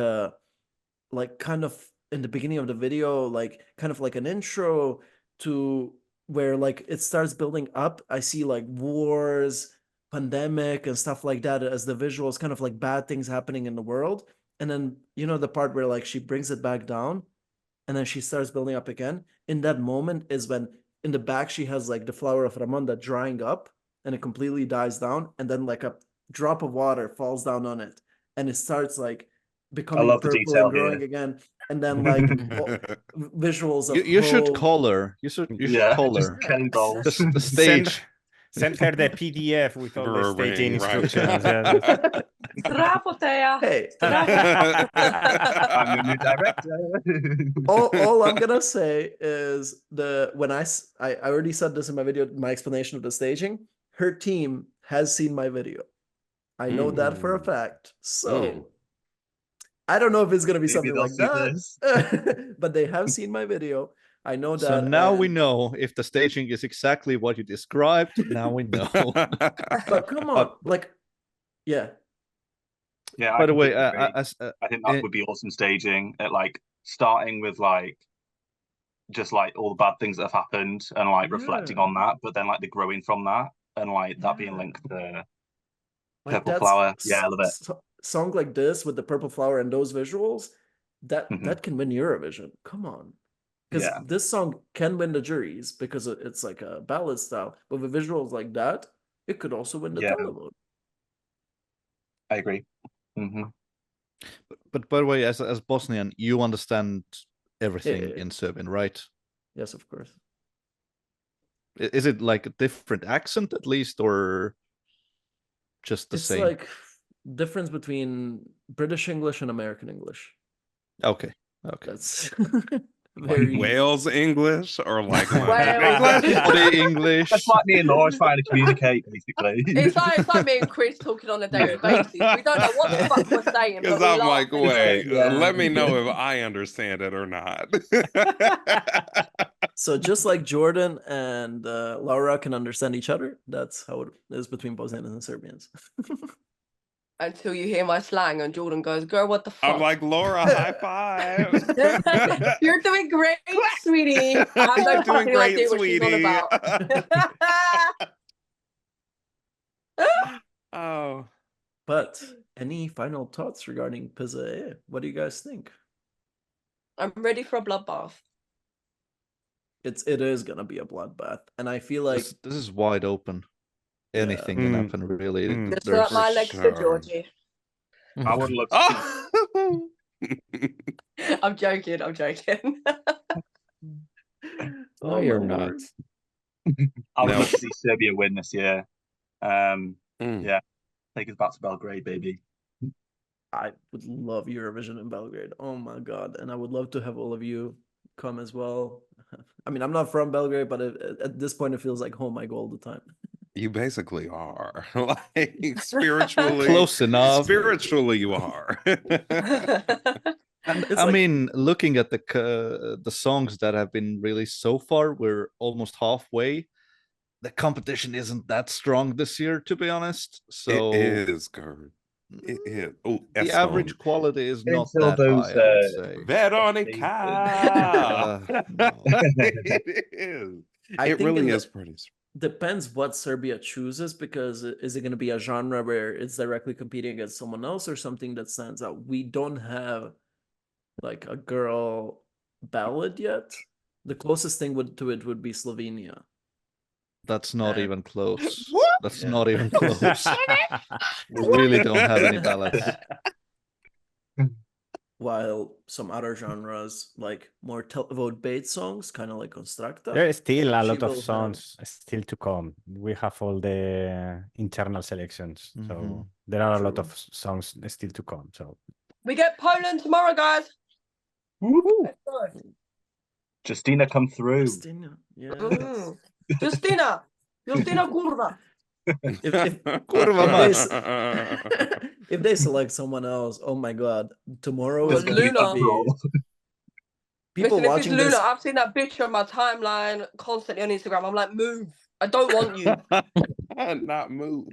like kind of in the beginning of the video, like kind of like an intro to where like it starts building up. I see like wars, pandemic and stuff like that as the visuals, kind of like bad things happening in the world. And then, the part where like she brings it back down and then she starts building up again. In that moment is when in the back she has like the flower of Ramonda drying up and it completely dies down. And then like a drop of water falls down on it and it starts like becoming love the purple detail and growing here. again. And then like visuals of You should hope. color. You should Yeah, color just Ken dolls. the stage. Send her the PDF with all the staging Right. instructions. Yeah. Bravo, Thea. Hey, I'm your new director. all I'm gonna say is when I already said this in my video, my explanation of the staging. Her team has seen my video. I know that for a fact. So I don't know if it's gonna be Maybe something they'll like see that, but they have seen my video. I know that. So now we and- know if the staging is exactly what you described. Now we know. But come on, like, yeah. Yeah. By the way, I think that it- would be awesome staging. At like starting with like just like all the bad things that have happened and like reflecting Yeah. on that, but then like the growing from that and like that being Yeah. linked to Like Purple that's Flower. Yeah, I love it. Song like this with the purple flower and those visuals, that Mhm. that can win Eurovision. Come on, because Yeah. this song can win the juries because it's like a ballad style. But with visuals like that, it could also win the Yeah. televote. I agree. But by the way, as Bosnian, you understand everything Yeah. in Serbian, right? Yes, of course. Is it like a different accent at least, or just the It's same? like difference between British English and American English. Okay. Okay. That's very Wales English or like Wales. London English? Body English. That's like me and Laura trying to communicate, basically. It's like me and Chris talking on a daily basis. We don't know what the fuck we're saying. but Because we I'm laugh like, anyway. wait, Yeah. let me know if I understand it or not. So just like Jordan and Laura can understand each other, that's how it is between Bosnians and Serbians. Until you hear my slang and Jordan goes, girl, what the fuck? I'm like, Laura, high five. You're doing great, sweetie. I have no You're doing fucking great, idea what she's on sweetie. about. Oh. But any final thoughts regarding PZE? What do you guys think? I'm ready for a bloodbath. It is gonna be a bloodbath, and I feel like This is wide open. Anything can Mm. happen, really. Mm. Just There's- like my for legs sure. to Džordži. I would love to see Oh. I'm joking. I'm joking. No, you're my not. word. I would No. love to see Serbia win this year. Mm. Yeah. Take us back to Belgrade, baby. I would love Eurovision in Belgrade. Oh my god! And I would love to have all of you come as well. I mean, I'm not from Belgrade, but at this point, it feels like home. I go all the time. You basically are. Like spiritually. Close enough. Spiritually, you are. And It's I like- mean, looking at the songs that have been released so far, we're almost halfway. The competition isn't that strong this year, to be honest. So It is, Kurt. It is. Oh, the average quality is not Until that those, high, I would say. Veronica. No. It is. I It think really in is the- pretty strong. Depends what Serbia chooses, because is it going to be a genre where it's directly competing against someone else or something that stands out? We don't have like a girl ballad yet. The closest thing to it would be Slovenia. That's not And- even close. What? That's Yeah. not even close. We really don't have any ballads. While some other genres, like more televote bait songs, kind of like Constructa. There is still a She lot will of have- songs still to come. We have all the internal selections, so Mhm. there are a lot True. of songs still to come. So We get Poland tomorrow, guys. Let's go. Justina come through. Christina, yeah. Mm. Justina kurva. If Kurva they mać. s- if they select someone else, oh my god, tomorrow Well, is going to Luna. be people Listen, if it's watching Luna, this. I've seen that bitch on my timeline constantly on Instagram. I'm like, move. I don't want you. Not move.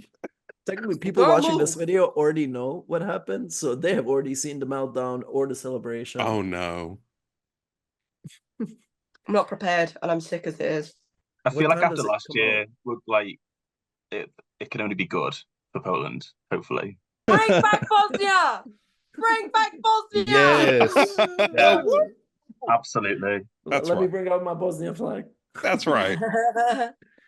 Technically, people Girl, watching this move. video already know what happened, so they have already seen the meltdown or the celebration. Oh no. I'm not prepared, and I'm sick as it is. I What feel like time after does it last come year, out? would like it can only be good for Poland, hopefully. Bring back Bosnia! Bring back Bosnia! Yes. Yeah, absolutely. That's Let me right. bring out my Bosnian flag. That's right.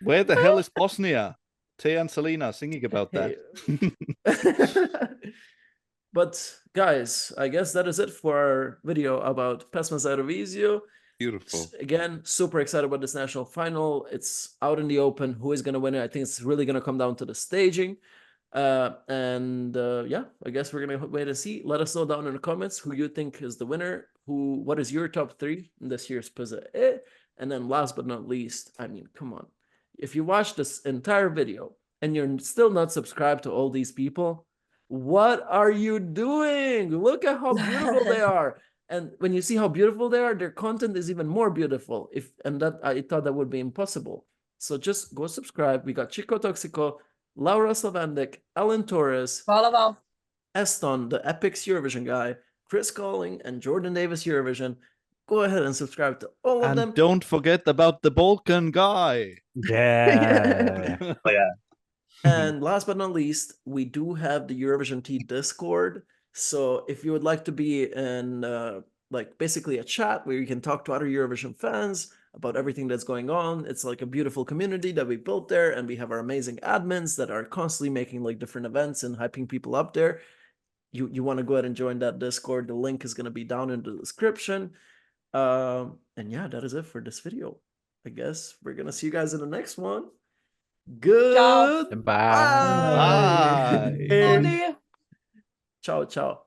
Where the hell is Bosnia? Tea and Selena singing about that. Hey. But guys, I guess that is it for our video about Pesma Za Evroviziju. Beautiful. Again, super excited about this national final. It's out in the open. Who is going to win it? I think it's really going to come down to the staging. Yeah, I guess we're going to wait and see. Let us know down in the comments who you think is the winner. What is your top 3 in this year's PZE? And then last but not least, I mean, come on. If you watch this entire video and you're still not subscribed to all these people, what are you doing? Look at how beautiful they are. And when you see how beautiful they are, their content is even more beautiful. I thought that would be impossible. So just go subscribe. We got Chico Toxico, Laura Slavandik, Ellen Torres, Eston, the Epics Eurovision guy, Chris Calling, and Jordan Davis Eurovision. Go ahead and subscribe to all of them. And don't forget about the Balkan guy. Yeah. Oh, yeah. And last but not least, we do have the Eurovision Tea Discord. So if you would like to be in like basically a chat where you can talk to other Eurovision fans about everything that's going on, it's like a beautiful community that we built there, and we have our amazing admins that are constantly making like different events and hyping people up there. You want to go ahead and join that Discord. The link is going to be down in the description. And yeah, that is it for this video. I guess we're gonna see you guys in the next one. Good. Bye. Bye. Ciao, ciao.